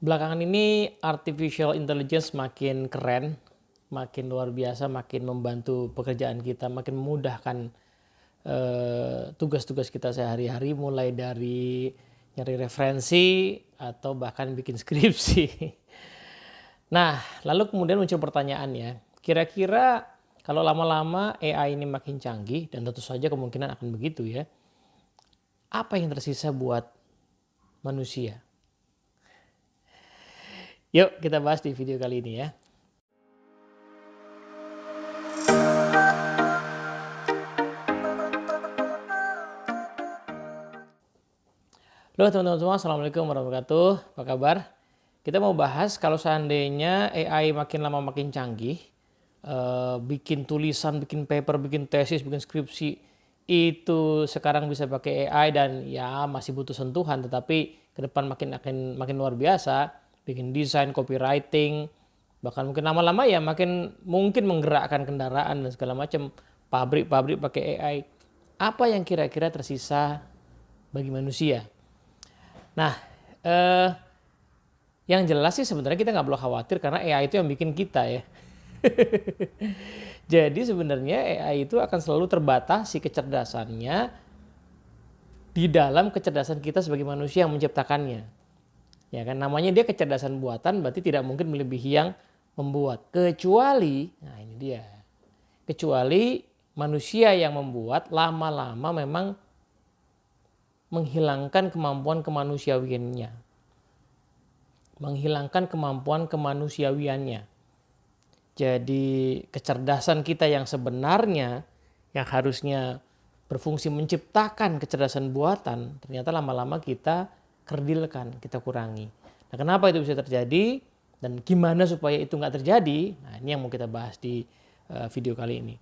Belakangan ini artificial intelligence makin keren, makin luar biasa, makin membantu pekerjaan kita, makin memudahkan tugas-tugas kita sehari-hari, mulai dari nyari referensi atau bahkan bikin skripsi. Nah, lalu kemudian muncul pertanyaan ya, kira-kira kalau lama-lama AI ini makin canggih, dan tentu saja kemungkinan akan begitu ya, apa yang tersisa buat manusia? Yuk kita bahas di video kali ini ya. Halo teman-teman semua, Assalamualaikum warahmatullahi wabarakatuh. Apa kabar? Kita mau bahas kalau seandainya AI makin lama makin canggih, bikin tulisan, bikin paper, bikin tesis, bikin skripsi, itu sekarang bisa pakai AI dan ya masih butuh sentuhan, tetapi ke depan makin luar biasa, bikin desain, copywriting, bahkan mungkin lama-lama ya makin mungkin menggerakkan kendaraan dan segala macam, pabrik-pabrik pakai AI. Apa yang kira-kira tersisa bagi manusia? Nah, yang jelas sih sebenarnya kita nggak perlu khawatir karena AI itu yang bikin kita ya. Jadi sebenarnya AI itu akan selalu terbatasi kecerdasannya di dalam kecerdasan kita sebagai manusia yang menciptakannya. Ya kan, namanya dia kecerdasan buatan, berarti tidak mungkin melebihi yang membuat. Kecuali, nah ini dia. Kecuali manusia yang membuat lama-lama memang menghilangkan kemampuan kemanusiawiannya. Menghilangkan kemampuan kemanusiawiannya. Jadi kecerdasan kita yang sebenarnya yang harusnya berfungsi menciptakan kecerdasan buatan, ternyata lama-lama kita kerdilkan, kita kurangi. Nah, kenapa itu bisa terjadi dan gimana supaya itu nggak terjadi? Nah, ini yang mau kita bahas di video kali ini.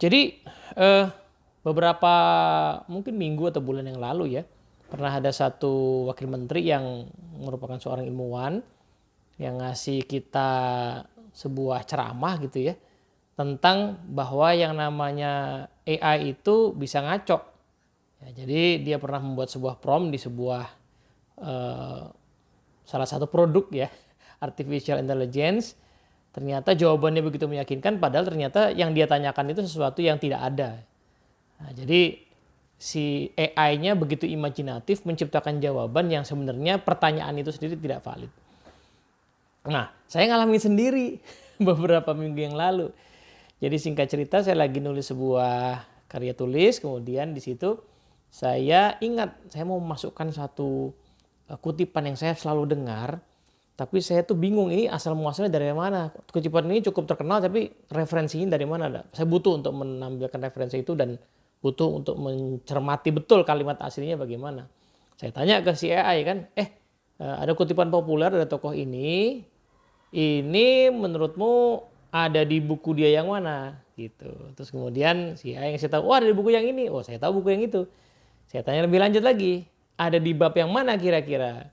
Jadi beberapa mungkin minggu atau bulan yang lalu ya, pernah ada satu wakil menteri yang merupakan seorang ilmuwan yang ngasih kita sebuah ceramah gitu ya, tentang bahwa yang namanya AI itu bisa ngaco. Ya, jadi dia pernah membuat sebuah prompt di sebuah salah satu produk ya, artificial intelligence. Ternyata jawabannya begitu meyakinkan, padahal ternyata yang dia tanyakan itu sesuatu yang tidak ada. Nah, jadi si AI-nya begitu imajinatif menciptakan jawaban yang sebenarnya pertanyaan itu sendiri tidak valid. Nah, saya ngalamin sendiri beberapa minggu yang lalu. Jadi singkat cerita, saya lagi nulis sebuah karya tulis, kemudian di situ saya ingat saya mau memasukkan satu kutipan yang saya selalu dengar, tapi saya tuh bingung ini asal muasalnya dari mana. Kutipan ini cukup terkenal, tapi referensinya dari mana? Saya butuh untuk menampilkan referensi itu dan butuh untuk mencermati betul kalimat aslinya bagaimana. Saya tanya ke si AI kan, ada kutipan populer dari tokoh ini menurutmu ada di buku dia yang mana? Gitu. Terus kemudian si AI ngasih tahu, ada di buku yang ini. Oh, saya tahu buku yang itu. Saya tanya lebih lanjut lagi, ada di bab yang mana kira-kira?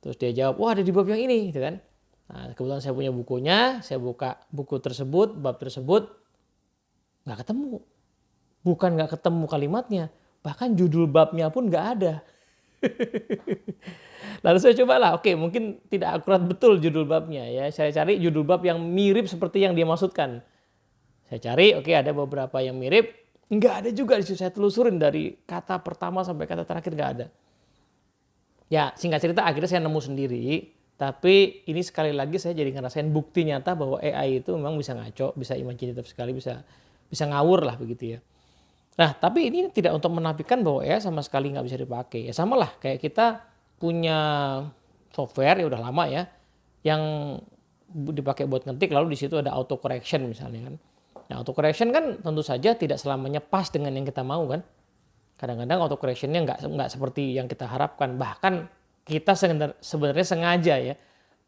Terus dia jawab, ada di bab yang ini, gitu kan. Nah, kebetulan saya punya bukunya, saya buka buku tersebut, bab tersebut, nggak ketemu. Bukan nggak ketemu kalimatnya, bahkan judul babnya pun nggak ada. Lalu saya cobalah, oke mungkin tidak akurat betul judul babnya ya. Saya cari judul bab yang mirip seperti yang dia maksudkan. Saya cari, oke ada beberapa yang mirip, nggak ada juga di situ. Saya telusurin dari kata pertama sampai kata terakhir nggak ada. Ya singkat cerita akhirnya saya nemu sendiri, tapi ini sekali lagi saya jadi ngerasain bukti nyata bahwa AI itu memang bisa ngaco, bisa imajinatif sekali, bisa ngawur lah begitu ya. Nah tapi ini tidak untuk menafikan bahwa AI sama sekali nggak bisa dipakai. Ya sama lah kayak kita punya software ya udah lama ya, yang dipakai buat ngetik lalu di situ ada auto correction misalnya kan. Nah auto correction kan tentu saja tidak selamanya pas dengan yang kita mau kan. Kadang-kadang auto correctionnya nggak seperti yang kita harapkan. Bahkan kita sebenarnya sengaja ya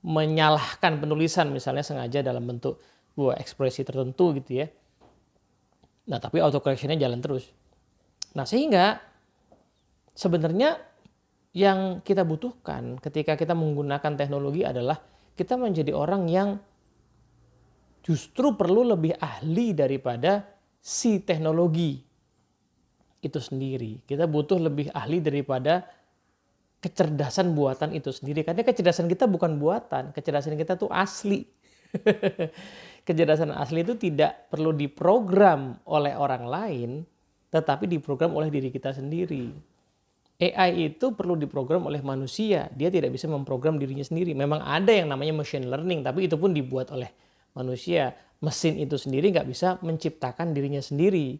menyalahkan penulisan misalnya, sengaja dalam bentuk sebuah ekspresi tertentu gitu ya. Nah tapi auto correctionnya jalan terus. Nah sehingga sebenarnya yang kita butuhkan ketika kita menggunakan teknologi adalah kita menjadi orang yang justru perlu lebih ahli daripada si teknologi itu sendiri. Kita butuh lebih ahli daripada kecerdasan buatan itu sendiri. Karena kecerdasan kita bukan buatan, kecerdasan kita tuh asli. Kecerdasan asli itu tidak perlu diprogram oleh orang lain, tetapi diprogram oleh diri kita sendiri. AI itu perlu diprogram oleh manusia, dia tidak bisa memprogram dirinya sendiri. Memang ada yang namanya machine learning, tapi itu pun dibuat oleh manusia. Mesin itu sendiri nggak bisa menciptakan dirinya sendiri.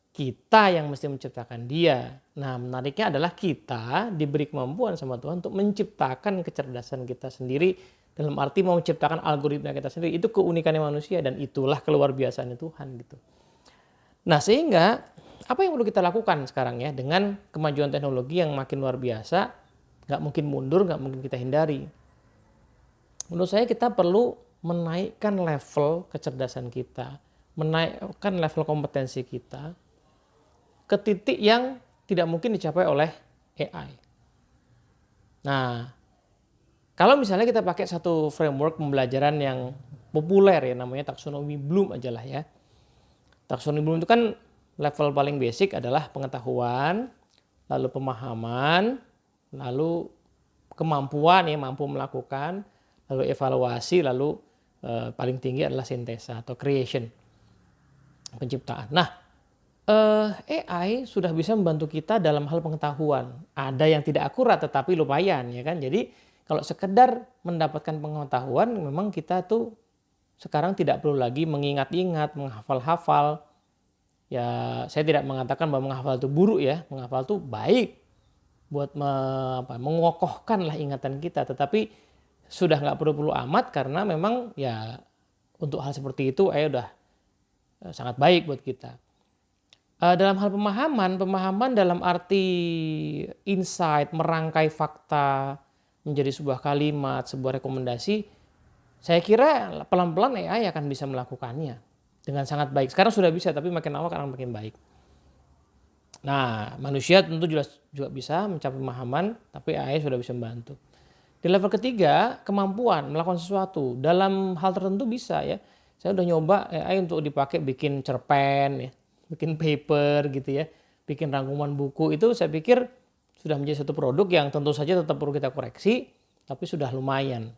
Kita yang mesti menciptakan dia. Nah, menariknya adalah kita diberi kemampuan sama Tuhan untuk menciptakan kecerdasan kita sendiri, dalam arti mau menciptakan algoritma kita sendiri. Itu keunikannya manusia dan itulah keluar biasanya Tuhan gitu. Nah, sehingga apa yang perlu kita lakukan sekarang ya dengan kemajuan teknologi yang makin luar biasa, nggak mungkin mundur, nggak mungkin kita hindari. Menurut saya kita perlu menaikkan level kecerdasan kita, menaikkan level kompetensi kita ke titik yang tidak mungkin dicapai oleh AI. Nah, kalau misalnya kita pakai satu framework pembelajaran yang populer ya, namanya taksonomi Bloom aja lah ya. Taksonomi Bloom itu kan level paling basic adalah pengetahuan, lalu pemahaman, lalu kemampuan ya, mampu melakukan, lalu evaluasi, lalu paling tinggi adalah sintesa atau creation, penciptaan. Nah, AI sudah bisa membantu kita dalam hal pengetahuan. Ada yang tidak akurat tetapi lumayan ya kan. Jadi kalau sekedar mendapatkan pengetahuan memang kita tuh sekarang tidak perlu lagi mengingat-ingat, menghafal-hafal. Ya, saya tidak mengatakan bahwa menghafal itu buruk ya. Menghafal itu baik buat mengokohkan lah ingatan kita. Tetapi sudah nggak perlu-perlu amat karena memang ya untuk hal seperti itu udah sangat baik buat kita. Dalam hal pemahaman dalam arti insight, merangkai fakta menjadi sebuah kalimat, sebuah rekomendasi, saya kira pelan-pelan AI akan bisa melakukannya dengan sangat baik. Sekarang sudah bisa, tapi makin lama akan makin baik. Nah, manusia tentu juga bisa mencapai pemahaman, tapi AI sudah bisa membantu. Di level ketiga, kemampuan melakukan sesuatu. Dalam hal tertentu bisa ya. Saya udah nyoba AI untuk dipakai bikin cerpen, ya, bikin paper gitu ya, bikin rangkuman buku. Itu saya pikir sudah menjadi satu produk yang tentu saja tetap perlu kita koreksi, tapi sudah lumayan.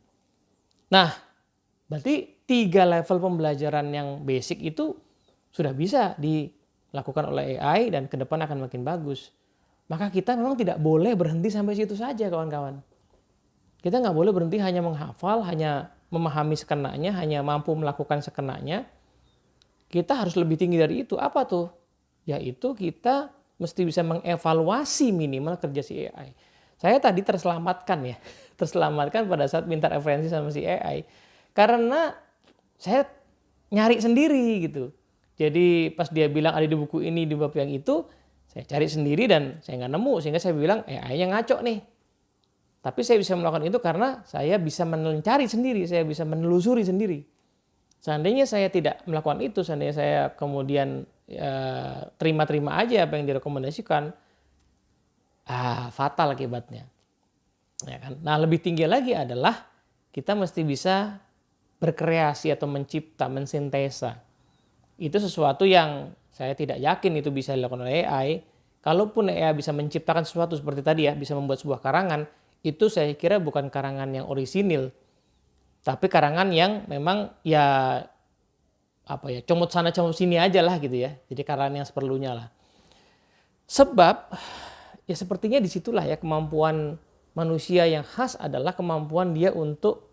Nah, berarti 3 level pembelajaran yang basic itu sudah bisa dilakukan oleh AI dan ke depan akan makin bagus. Maka kita memang tidak boleh berhenti sampai situ saja kawan-kawan. Kita nggak boleh berhenti hanya menghafal, hanya memahami sekenanya, hanya mampu melakukan sekenanya. Kita harus lebih tinggi dari itu. Apa tuh? Yaitu kita mesti bisa mengevaluasi minimal kerja si AI. Saya tadi terselamatkan ya. Terselamatkan pada saat minta referensi sama si AI. Karena saya nyari sendiri gitu. Jadi pas dia bilang ada di buku ini, di bab yang itu, saya cari sendiri dan saya nggak nemu. Sehingga saya bilang AI-nya ngaco nih. Tapi saya bisa melakukan itu karena saya bisa mencari sendiri, saya bisa menelusuri sendiri. Seandainya saya tidak melakukan itu, seandainya saya kemudian terima-terima aja apa yang direkomendasikan, fatal akibatnya. Ya kan? Nah, lebih tinggi lagi adalah kita mesti bisa berkreasi atau mencipta, mensintesa. Itu sesuatu yang saya tidak yakin itu bisa dilakukan oleh AI. Kalaupun AI bisa menciptakan sesuatu seperti tadi ya, bisa membuat sebuah karangan, itu saya kira bukan karangan yang orisinil, tapi karangan yang memang ya comot sana comot sini aja lah gitu ya. Jadi karangan yang seperlunya lah. Sebab ya sepertinya disitulah ya kemampuan manusia yang khas adalah kemampuan dia untuk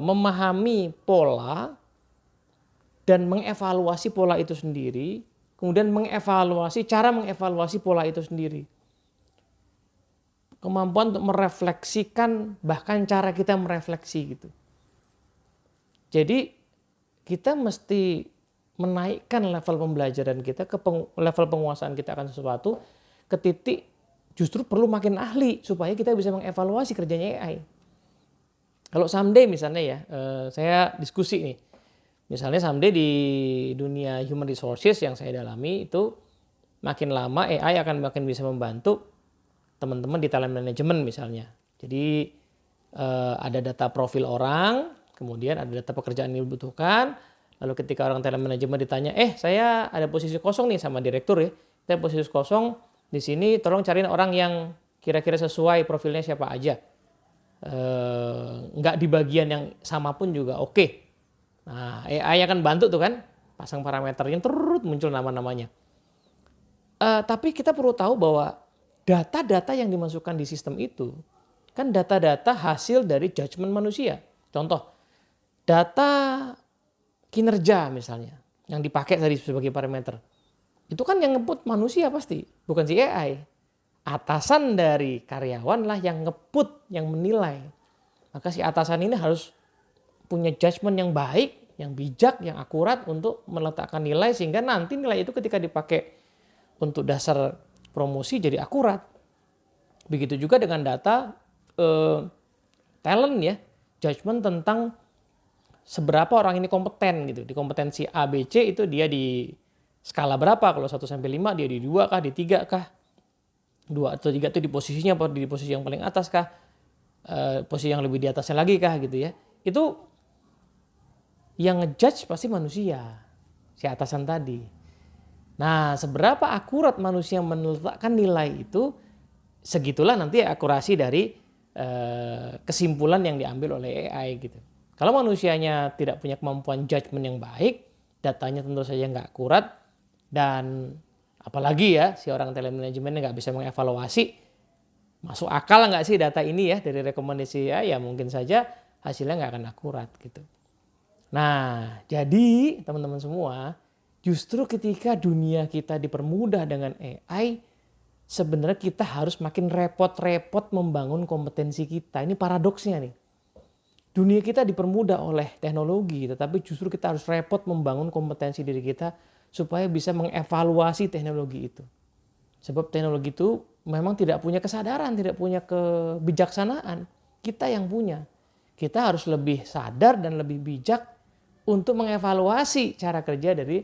memahami pola dan mengevaluasi pola itu sendiri, kemudian cara mengevaluasi pola itu sendiri. Kemampuan untuk merefleksikan bahkan cara kita merefleksi gitu. Jadi kita mesti menaikkan level pembelajaran kita ke level penguasaan kita akan sesuatu ke titik justru perlu makin ahli supaya kita bisa mengevaluasi kerjanya AI. Kalau someday misalnya ya, saya diskusi nih. Misalnya someday di dunia human resources yang saya dalami itu makin lama AI akan makin bisa membantu teman-teman di talent management misalnya. Jadi ada data profil orang, kemudian ada data pekerjaan yang dibutuhkan. Lalu ketika orang talent management ditanya, saya ada posisi kosong nih sama direktur ya, saya posisi kosong di sini, tolong cariin orang yang kira-kira sesuai profilnya siapa aja. Nggak di bagian yang sama pun juga oke. Nah, AI akan bantu tuh kan, pasang parameternya terus muncul nama-namanya. Tapi kita perlu tahu bahwa data-data yang dimasukkan di sistem itu kan data-data hasil dari judgement manusia. Contoh, data kinerja misalnya yang dipakai tadi sebagai parameter. Itu kan yang nge-put manusia pasti, bukan si AI. Atasan dari karyawan lah yang nge-put, yang menilai. Maka si atasan ini harus punya judgement yang baik, yang bijak, yang akurat untuk meletakkan nilai sehingga nanti nilai itu ketika dipakai untuk dasar promosi jadi akurat. Begitu juga dengan data talent ya, judgement tentang seberapa orang ini kompeten gitu. Di kompetensi A, B, C itu dia di skala berapa? Kalau 1 sampai 5 dia di 2 kah, di 3 kah? 2 atau 3 itu di posisinya apa di posisi yang paling atas kah? Posisi yang lebih di atasnya lagi kah gitu ya. Itu yang ngejudge pasti manusia, si atasan tadi. Nah, seberapa akurat manusia meletakkan nilai itu, segitulah nanti akurasi dari kesimpulan yang diambil oleh AI gitu. Kalau manusianya tidak punya kemampuan judgement yang baik, datanya tentu saja nggak akurat, dan apalagi ya si orang talent manajemennya nggak bisa mengevaluasi, masuk akal nggak sih data ini ya dari rekomendasi ya mungkin saja hasilnya nggak akan akurat gitu. Nah, jadi teman-teman semua, justru ketika dunia kita dipermudah dengan AI, sebenarnya kita harus makin repot-repot membangun kompetensi kita. Ini paradoksnya nih. Dunia kita dipermudah oleh teknologi, tetapi justru kita harus repot membangun kompetensi diri kita supaya bisa mengevaluasi teknologi itu. Sebab teknologi itu memang tidak punya kesadaran, tidak punya kebijaksanaan. Kita yang punya. Kita harus lebih sadar dan lebih bijak untuk mengevaluasi cara kerja dari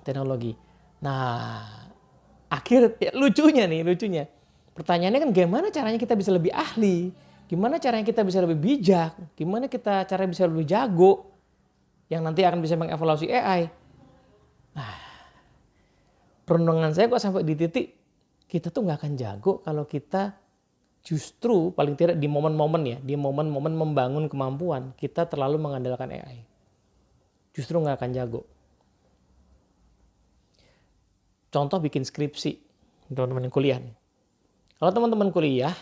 teknologi. Nah, lucunya. Pertanyaannya kan gimana caranya kita bisa lebih ahli? Gimana caranya kita bisa lebih bijak? Gimana kita cara bisa lebih jago? Yang nanti akan bisa mengevaluasi AI. Nah, perenungan saya kok sampai di titik kita tuh nggak akan jago kalau kita justru paling tidak di momen-momen ya, di momen-momen membangun kemampuan kita terlalu mengandalkan AI. Justru nggak akan jago. Contoh bikin skripsi, teman-teman yang kuliah nih. Kalau teman-teman kuliah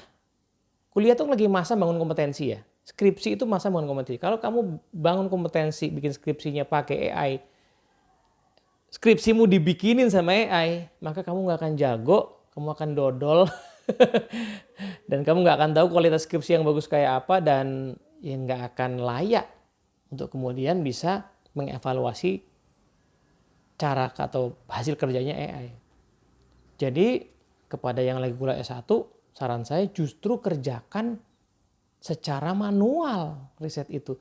tuh lagi masa bangun kompetensi ya. Skripsi itu masa bangun kompetensi. Kalau kamu bangun kompetensi bikin skripsinya pakai AI, skripsimu dibikinin sama AI, maka kamu nggak akan jago, kamu akan dodol, dan kamu nggak akan tahu kualitas skripsi yang bagus kayak apa, dan yang nggak akan layak untuk kemudian bisa mengevaluasi cara atau hasil kerjanya AI. Jadi kepada yang lagi kuliah S1, saran saya justru kerjakan secara manual riset itu.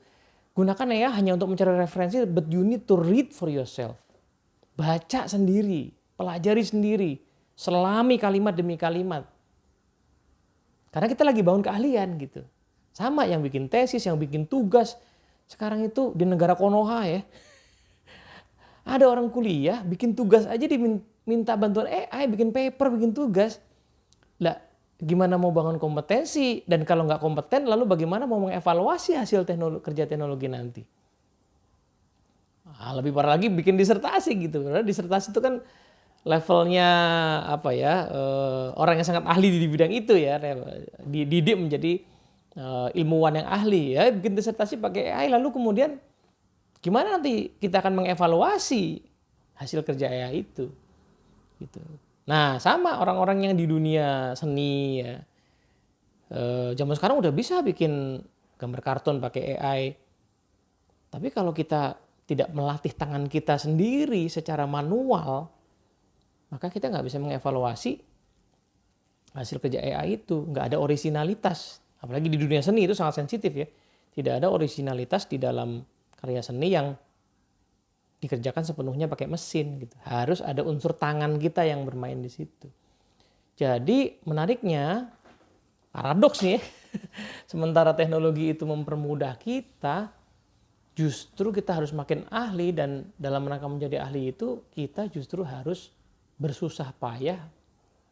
Gunakan AI hanya untuk mencari referensi, but you need to read for yourself. Baca sendiri, pelajari sendiri, selami kalimat demi kalimat. Karena kita lagi bangun keahlian gitu. Sama yang bikin tesis, yang bikin tugas. Sekarang itu di negara Konoha ya. Ada orang kuliah bikin tugas aja diminta bantuan AI, bikin paper, bikin tugas. Lah, gimana mau bangun kompetensi? Dan kalau nggak kompeten, lalu bagaimana mau mengevaluasi hasil kerja teknologi nanti? Nah, lebih parah lagi bikin disertasi gitu. Karena disertasi itu kan levelnya apa ya, orang yang sangat ahli di bidang itu ya, dididik menjadi ilmuwan yang ahli ya, bikin disertasi pakai AI, lalu kemudian gimana nanti kita akan mengevaluasi hasil kerja AI itu gitu. Nah, sama orang-orang yang di dunia seni ya, zaman sekarang udah bisa bikin gambar kartun pakai AI. Tapi kalau kita tidak melatih tangan kita sendiri secara manual, maka kita nggak bisa mengevaluasi hasil kerja AI itu. Nggak ada orisinalitas. Apalagi di dunia seni itu sangat sensitif ya. Tidak ada orisinalitas di dalam karya seni yang dikerjakan sepenuhnya pakai mesin gitu. Harus ada unsur tangan kita yang bermain di situ. Jadi menariknya, paradoks nih ya. Sementara teknologi itu mempermudah kita, justru kita harus makin ahli, dan dalam rangka menjadi ahli itu kita justru harus bersusah payah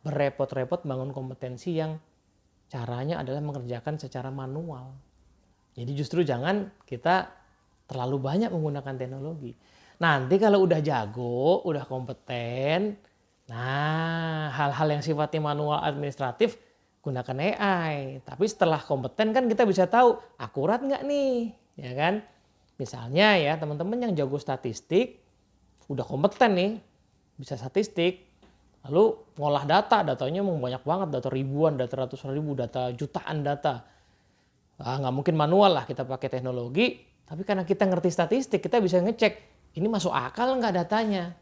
berepot-repot bangun kompetensi yang caranya adalah mengerjakan secara manual. Jadi justru jangan kita terlalu banyak menggunakan teknologi. Nanti kalau udah jago, udah kompeten, nah hal-hal yang sifatnya manual administratif gunakan AI. Tapi setelah kompeten kan kita bisa tahu akurat nggak nih, ya kan? Misalnya ya teman-teman yang jago statistik, udah kompeten nih, bisa statistik, lalu ngolah datanya mau banyak banget, data ribuan, data ratus ribu, data jutaan data. Nggak mungkin manual lah, kita pakai teknologi, tapi karena kita ngerti statistik, kita bisa ngecek, ini masuk akal nggak datanya.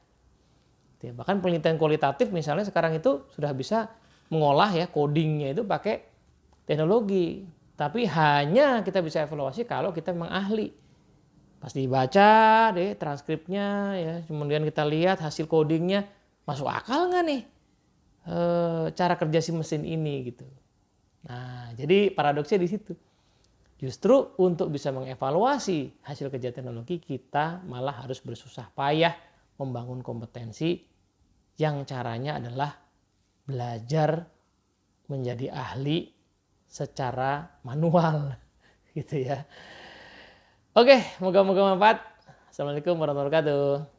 Bahkan penelitian kualitatif misalnya sekarang itu sudah bisa mengolah ya codingnya itu pakai teknologi. Tapi hanya kita bisa evaluasi kalau kita memang ahli. Pas dibaca deh transkripnya ya, kemudian kita lihat hasil codingnya, masuk akal nggak nih cara kerja si mesin ini gitu. Nah, jadi paradoksnya di situ. Justru untuk bisa mengevaluasi hasil kerja teknologi, kita malah harus bersusah payah membangun kompetensi yang caranya adalah belajar menjadi ahli secara manual gitu ya. Oke, moga-moga manfaat. Assalamualaikum warahmatullahi wabarakatuh.